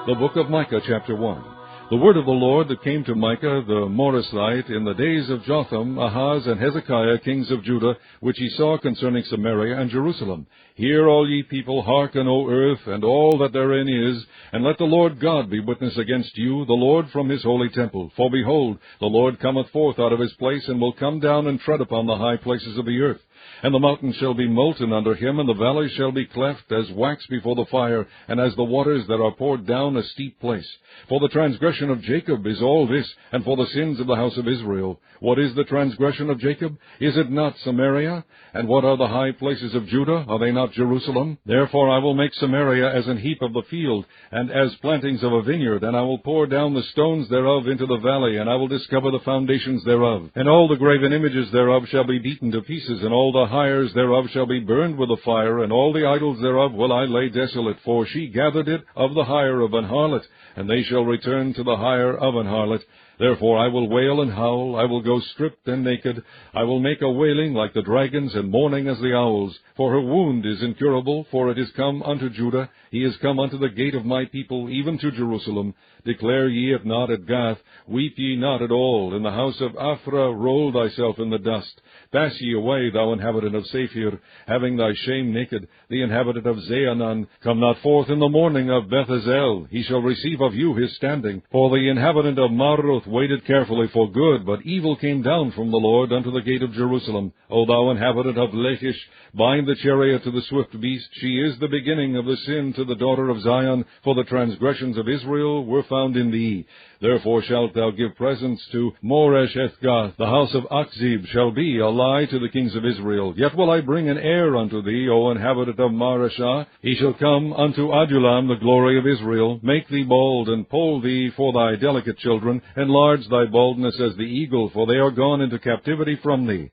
The book of Micah, chapter 1. The word of the Lord that came to Micah the Morasthite in the days of Jotham, Ahaz, and Hezekiah, kings of Judah, which he saw concerning Samaria and Jerusalem. Hear, all ye people, hearken, O earth, and all that therein is, and let the Lord God be witness against you, the Lord from his holy temple. For behold, the Lord cometh forth out of his place, and will come down and tread upon the high places of the earth. And the mountains shall be molten under him, and the valleys shall be cleft as wax before the fire, and as the waters that are poured down a steep place. For the transgression of Jacob is all this, and for the sins of the house of Israel. What is the transgression of Jacob? Is it not Samaria? And what are the high places of Judah? Are they not Jerusalem? Therefore I will make Samaria as an heap of the field, and as plantings of a vineyard, and I will pour down the stones thereof into the valley, and I will discover the foundations thereof. And all the graven images thereof shall be beaten to pieces, and all the hires thereof shall be burned with the fire, and all the idols thereof will I lay desolate, for she gathered it of the hire of an harlot, and they shall return to the hire of an harlot. Therefore I will wail and howl, I will go stripped and naked, I will make a wailing like the dragons, and mourning as the owls. For her wound is incurable, for it is come unto Judah, he is come unto the gate of my people, even to Jerusalem. Declare ye it not at Gath, weep ye not at all. In the house of Aphrah roll thyself in the dust. Pass ye away, thou inhabitant of Saphir, having thy shame naked, the inhabitant of Zaanan. Come not forth in the morning of Beth-ezel, he shall receive of you his standing. For the inhabitant of Maroth waited carefully for good, but evil came down from the Lord unto the gate of Jerusalem. O thou inhabitant of Lachish, bind the chariot to the swift beast. She is the beginning of the sin to the daughter of Zion, for the transgressions of Israel were found in thee. Therefore shalt thou give presents to Moresheth-gath. The house of Achzib shall be a lie to the kings of Israel. Yet will I bring an heir unto thee, O inhabitant of Mareshah. He shall come unto Adullam, the glory of Israel. Make thee bald, and poll thee for thy delicate children. Enlarge thy baldness as the eagle, for they are gone into captivity from thee.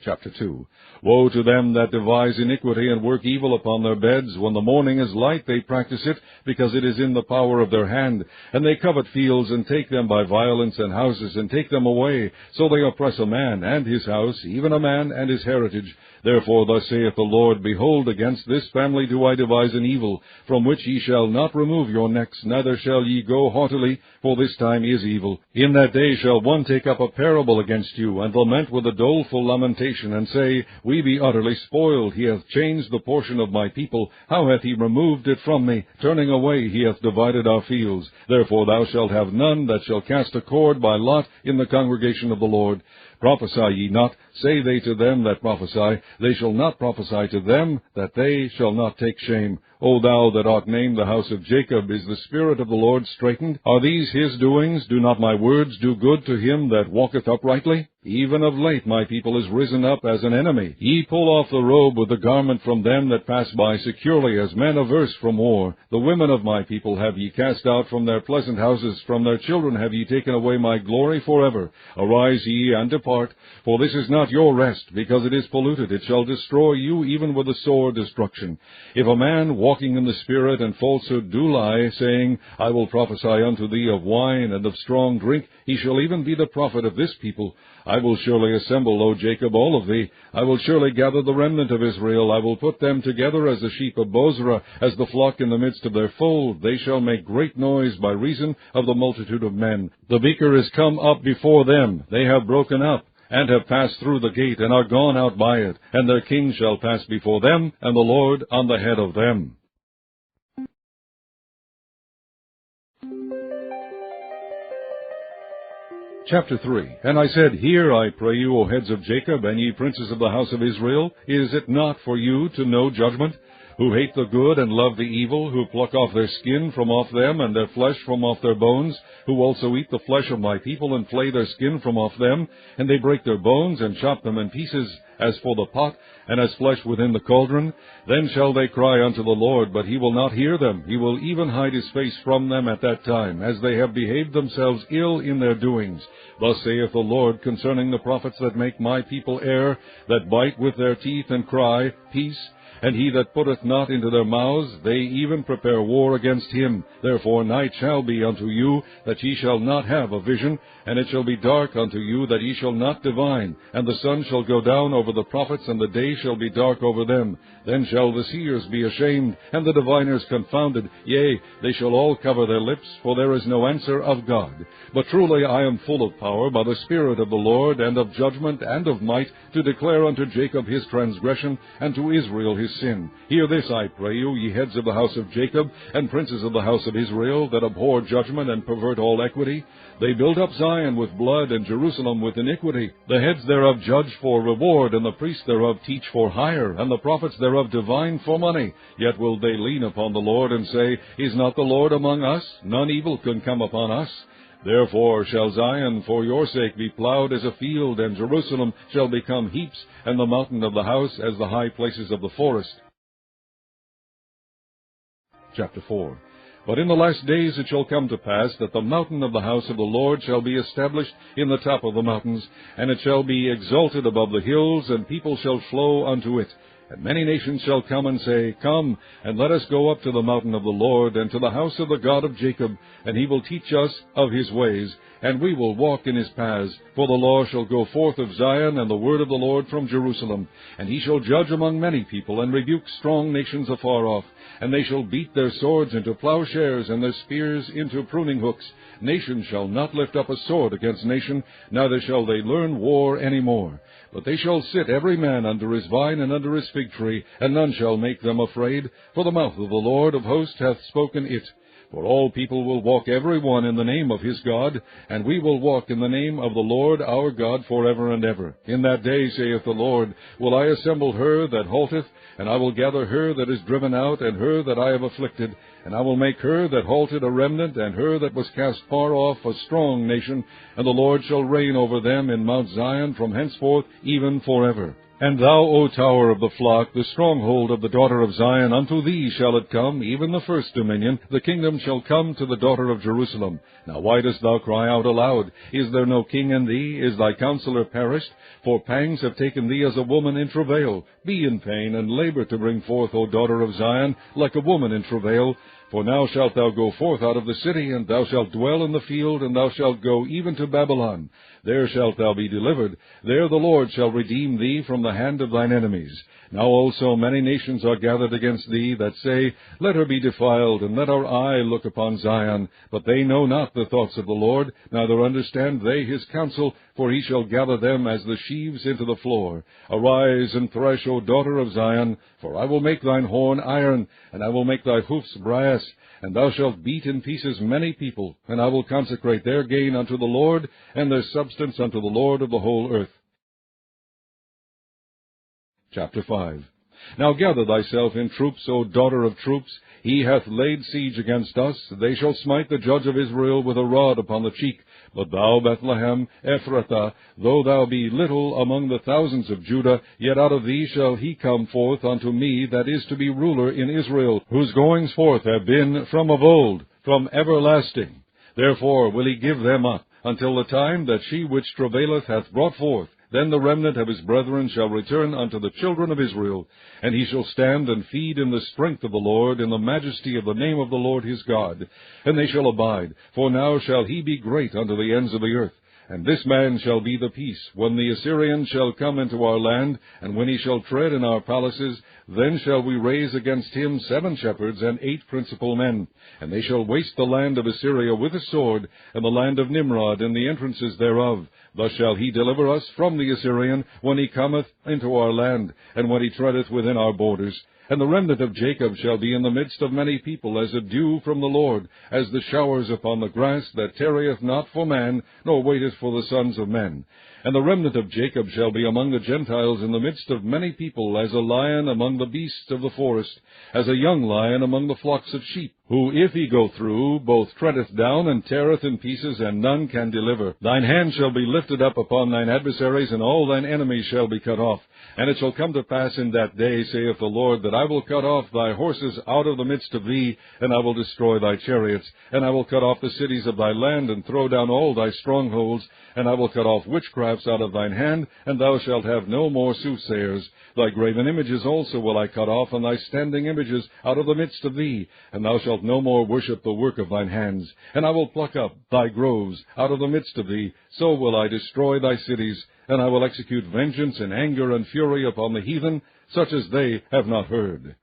Chapter 2. Woe to them that devise iniquity and work evil upon their beds. When the morning is light, they practice it, because it is in the power of their hand. And they covet fields, and take them by violence, and houses, and take them away. So they oppress a man and his house, even a man and his heritage. Therefore thus saith the Lord, Behold, against this family do I devise an evil, from which ye shall not remove your necks, neither shall ye go haughtily, for this time is evil. In that day shall one take up a parable against you, and lament with a doleful lamentation, and say, We be utterly spoiled. He hath changed the portion of my people. How hath he removed it from me? Turning away he hath divided our fields. Therefore thou shalt have none that shall cast a cord by lot in the congregation of the Lord. Prophesy ye not, say they to them that prophesy. They shall not prophesy to them, that they shall not take shame. O thou that art named the house of Jacob, is the Spirit of the Lord straitened? Are these his doings? Do not my words do good to him that walketh uprightly? Even of late my people is risen up as an enemy. Ye pull off the robe with the garment from them that pass by securely, as men averse from war. The women of my people have ye cast out from their pleasant houses. From their children have ye taken away my glory forever. Arise ye and depart, for this is not your rest, because it is polluted. It shall destroy you even with the sore destruction. If a man walking in the Spirit and falsehood do lie, saying, I will prophesy unto thee of wine and of strong drink, he shall even be the prophet of this people. I will surely assemble, O Jacob, all of thee. I will surely gather the remnant of Israel. I will put them together as the sheep of Bozrah, as the flock in the midst of their fold. They shall make great noise by reason of the multitude of men. The beaker is come up before them. They have broken up, and have passed through the gate, and are gone out by it. And their king shall pass before them, and the Lord on the head of them. Chapter 3. And I said, Hear, I pray you, O heads of Jacob, and ye princes of the house of Israel. Is it not for you to know judgment? Who hate the good and love the evil, who pluck off their skin from off them, and their flesh from off their bones, who also eat the flesh of my people, and flay their skin from off them, and they break their bones, and chop them in pieces, as for the pot, and as flesh within the cauldron. Then shall they cry unto the Lord, but he will not hear them. He will even hide his face from them at that time, as they have behaved themselves ill in their doings. Thus saith the Lord concerning the prophets that make my people err, that bite with their teeth and cry, Peace, And he that putteth not into their mouths, they even prepare war against him. Therefore night shall be unto you, that ye shall not have a vision, and it shall be dark unto you, that ye shall not divine. And the sun shall go down over the prophets, and the day shall be dark over them. Then shall the seers be ashamed, and the diviners confounded. Yea, they shall all cover their lips, for there is no answer of God. But truly I am full of power by the Spirit of the Lord, and of judgment, and of might, to declare unto Jacob his transgression, and to Israel his sin. Hear this, I pray you, ye heads of the house of Jacob, and princes of the house of Israel, that abhor judgment, and pervert all equity. They build up Zion with blood, and Jerusalem with iniquity. The heads thereof judge for reward, and the priests thereof teach for hire, and the prophets thereof divine for money. Yet will they lean upon the Lord, and say, Is not the Lord among us? None evil can come upon us. Therefore shall Zion for your sake be plowed as a field, and Jerusalem shall become heaps, and the mountain of the house as the high places of the forest. Chapter 4. But in the last days it shall come to pass that the mountain of the house of the Lord shall be established in the top of the mountains, and it shall be exalted above the hills, and people shall flow unto it. And many nations shall come and say, Come, and let us go up to the mountain of the Lord, and to the house of the God of Jacob, and he will teach us of his ways, and we will walk in his paths. For the law shall go forth of Zion, and the word of the Lord from Jerusalem. And he shall judge among many people, and rebuke strong nations afar off. And they shall beat their swords into plowshares, and their spears into pruning hooks. Nation shall not lift up a sword against nation, neither shall they learn war any more. But they shall sit every man under his vine and under his fig tree, and none shall make them afraid, for the mouth of the Lord of hosts hath spoken it. For all people will walk every one in the name of his God, and we will walk in the name of the Lord our God forever and ever. In that day, saith the Lord, will I assemble her that halteth, and I will gather her that is driven out, and her that I have afflicted, and I will make her that halted a remnant, and her that was cast far off a strong nation, and the Lord shall reign over them in Mount Zion from henceforth even forever. And thou, O tower of the flock, the stronghold of the daughter of Zion, unto thee shall it come, even the first dominion. The kingdom shall come to the daughter of Jerusalem. Now why dost thou cry out aloud? Is there no king in thee? Is thy counselor perished? For pangs have taken thee as a woman in travail. Be in pain, and labor to bring forth, O daughter of Zion, like a woman in travail. For now shalt thou go forth out of the city, and thou shalt dwell in the field, and thou shalt go even to Babylon. There shalt thou be delivered. There the Lord shall redeem thee from the hand of thine enemies. Now also many nations are gathered against thee, that say, Let her be defiled, and let our eye look upon Zion. But they know not the thoughts of the Lord, neither understand they his counsel, for he shall gather them as the sheaves into the floor. Arise and thresh, O daughter of Zion, for I will make thine horn iron, and I will make thy hoofs brass. And thou shalt beat in pieces many people, and I will consecrate their gain unto the Lord, and their substance unto the Lord of the whole earth. Chapter 5. Now gather thyself in troops, O daughter of troops. He hath laid siege against us. They shall smite the judge of Israel with a rod upon the cheek. But thou, Bethlehem, Ephrathah, though thou be little among the thousands of Judah, yet out of thee shall he come forth unto me that is to be ruler in Israel, whose goings forth have been from of old, from everlasting. Therefore will he give them up, until the time that she which travaileth hath brought forth. Then the remnant of his brethren shall return unto the children of Israel, and he shall stand and feed in the strength of the Lord, in the majesty of the name of the Lord his God. And they shall abide, for now shall he be great unto the ends of the earth. And this man shall be the peace, when the Assyrian shall come into our land, and when he shall tread in our palaces, then shall we raise against him 7 shepherds and 8 principal men. And they shall waste the land of Assyria with a sword, and the land of Nimrod and the entrances thereof. Thus shall he deliver us from the Assyrian, when he cometh into our land, and when he treadeth within our borders. And the remnant of Jacob shall be in the midst of many people, as a dew from the Lord, as the showers upon the grass, that tarrieth not for man, nor waiteth for the sons of men. And the remnant of Jacob shall be among the Gentiles in the midst of many people, as a lion among the beasts of the forest, as a young lion among the flocks of sheep, who, if he go through, both treadeth down and teareth in pieces, and none can deliver. Thine hand shall be lifted up upon thine adversaries, and all thine enemies shall be cut off. And it shall come to pass in that day, saith the Lord, that I will cut off thy horses out of the midst of thee, and I will destroy thy chariots. And I will cut off the cities of thy land, and throw down all thy strongholds, and I will cut off witchcraft staffs out of thine hand, and thou shalt have no more soothsayers. Thy graven images also will I cut off, and thy standing images out of the midst of thee, and thou shalt no more worship the work of thine hands. And I will pluck up thy groves out of the midst of thee, so will I destroy thy cities, and I will execute vengeance and anger and fury upon the heathen, such as they have not heard.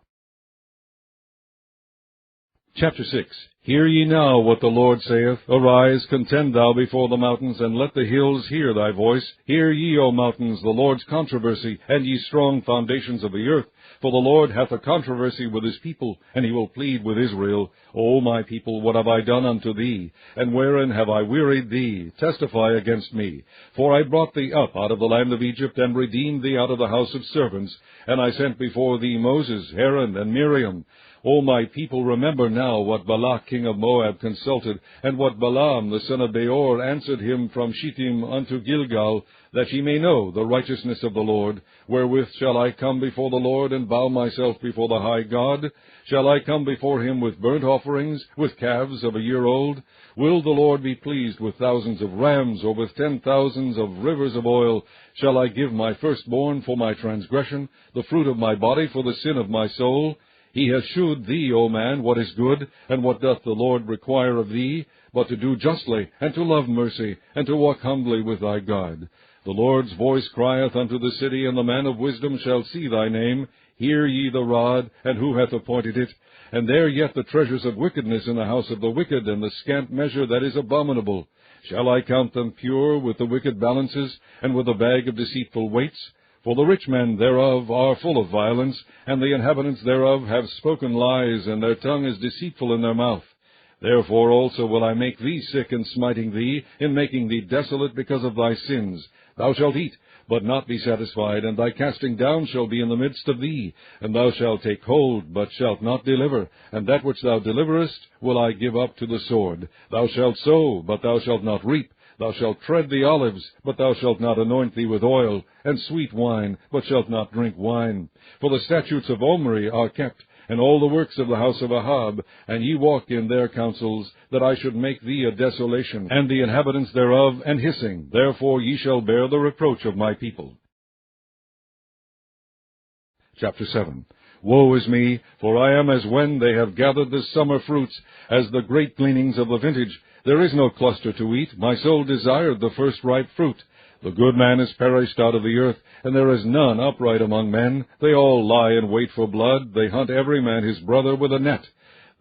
Chapter 6. Hear ye now what the Lord saith. Arise, contend thou before the mountains, and let the hills hear thy voice. Hear ye, O mountains, the Lord's controversy, and ye strong foundations of the earth. For the Lord hath a controversy with his people, and he will plead with Israel. O my people, what have I done unto thee? And wherein have I wearied thee? Testify against me. For I brought thee up out of the land of Egypt, and redeemed thee out of the house of servants. And I sent before thee Moses, Aaron, and Miriam. O my people, remember now what Balak king of Moab consulted, and what Balaam the son of Beor answered him from Shittim unto Gilgal, that ye may know the righteousness of the Lord. Wherewith shall I come before the Lord, and bow myself before the high God? Shall I come before him with burnt offerings, with calves of a year old? Will the Lord be pleased with thousands of rams, or with 10,000s of rivers of oil? Shall I give my firstborn for my transgression, the fruit of my body for the sin of my soul? He hath shewed thee, O man, what is good, and what doth the Lord require of thee, but to do justly, and to love mercy, and to walk humbly with thy God. The Lord's voice crieth unto the city, and the man of wisdom shall see thy name. Hear ye the rod, and who hath appointed it? And there yet the treasures of wickedness in the house of the wicked, and the scant measure that is abominable. Shall I count them pure with the wicked balances, and with a bag of deceitful weights? For the rich men thereof are full of violence, and the inhabitants thereof have spoken lies, and their tongue is deceitful in their mouth. Therefore also will I make thee sick in smiting thee, in making thee desolate because of thy sins. Thou shalt eat, but not be satisfied, and thy casting down shall be in the midst of thee. And thou shalt take hold, but shalt not deliver, and that which thou deliverest will I give up to the sword. Thou shalt sow, but thou shalt not reap. Thou shalt tread the olives, but thou shalt not anoint thee with oil, and sweet wine, but shalt not drink wine. For the statutes of Omri are kept, and all the works of the house of Ahab, and ye walk in their counsels, that I should make thee a desolation, and the inhabitants thereof an hissing. Therefore ye shall bear the reproach of my people. Chapter 7. Woe is me, for I am as when they have gathered the summer fruits, as the great gleanings of the vintage. There is no cluster to eat. My soul desired the first ripe fruit. The good man is perished out of the earth, and there is none upright among men. They all lie in wait for blood. They hunt every man his brother with a net,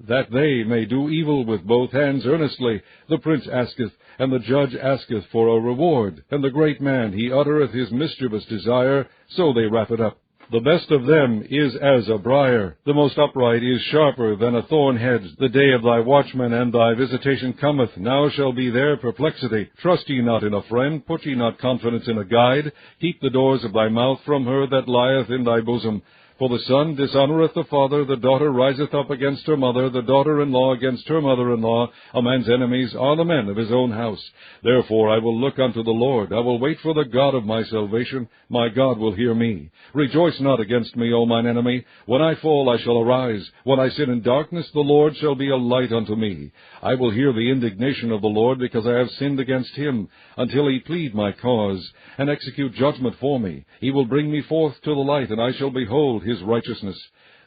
that they may do evil with both hands earnestly. The prince asketh, and the judge asketh for a reward, and the great man, he uttereth his mischievous desire, so they wrap it up. The best of them is as a briar. The most upright is sharper than a thorn hedge. The day of thy watchman and thy visitation cometh. Now shall be their perplexity. Trust ye not in a friend. Put ye not confidence in a guide. Keep the doors of thy mouth from her that lieth in thy bosom. For the son dishonoureth the father, the daughter riseth up against her mother, the daughter-in-law against her mother-in-law. A man's enemies are the men of his own house. Therefore I will look unto the Lord. I will wait for the God of my salvation. My God will hear me. Rejoice not against me, O mine enemy. When I fall, I shall arise. When I sit in darkness, the Lord shall be a light unto me. I will hear the indignation of the Lord, because I have sinned against him, until he plead my cause, and execute judgment for me. He will bring me forth to the light, and I shall behold his righteousness.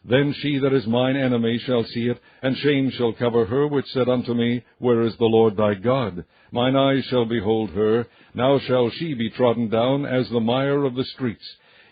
Then she that is mine enemy shall see it, and shame shall cover her which said unto me, Where is the Lord thy God? Mine eyes shall behold her. Now shall she be trodden down as the mire of the streets.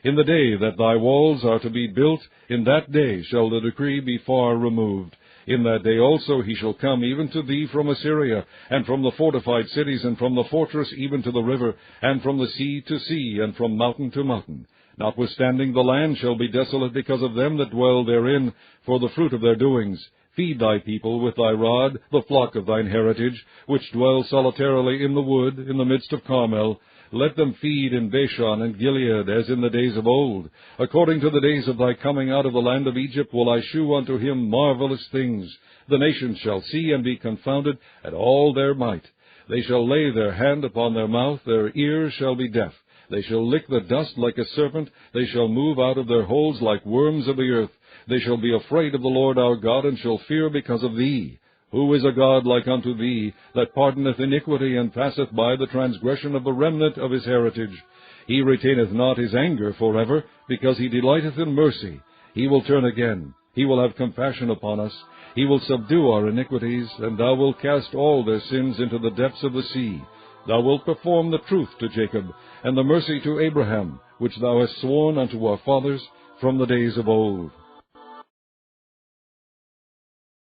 In the day that thy walls are to be built, in that day shall the decree be far removed. In that day also he shall come even to thee from Assyria, and from the fortified cities, and from the fortress even to the river, and from the sea to sea, and from mountain to mountain. Notwithstanding the land shall be desolate because of them that dwell therein, for the fruit of their doings. Feed thy people with thy rod, the flock of thine heritage, which dwell solitarily in the wood, in the midst of Carmel. Let them feed in Bashan and Gilead, as in the days of old. According to the days of thy coming out of the land of Egypt will I shew unto him marvelous things. The nations shall see and be confounded at all their might. They shall lay their hand upon their mouth, their ears shall be deaf. They shall lick the dust like a serpent. They shall move out of their holes like worms of the earth. They shall be afraid of the Lord our God, and shall fear because of thee. Who is a God like unto thee, that pardoneth iniquity, and passeth by the transgression of the remnant of his heritage? He retaineth not his anger forever, because he delighteth in mercy. He will turn again. He will have compassion upon us. He will subdue our iniquities, and thou wilt cast all their sins into the depths of the sea. Thou wilt perform the truth to Jacob, and the mercy to Abraham, which thou hast sworn unto our fathers from the days of old.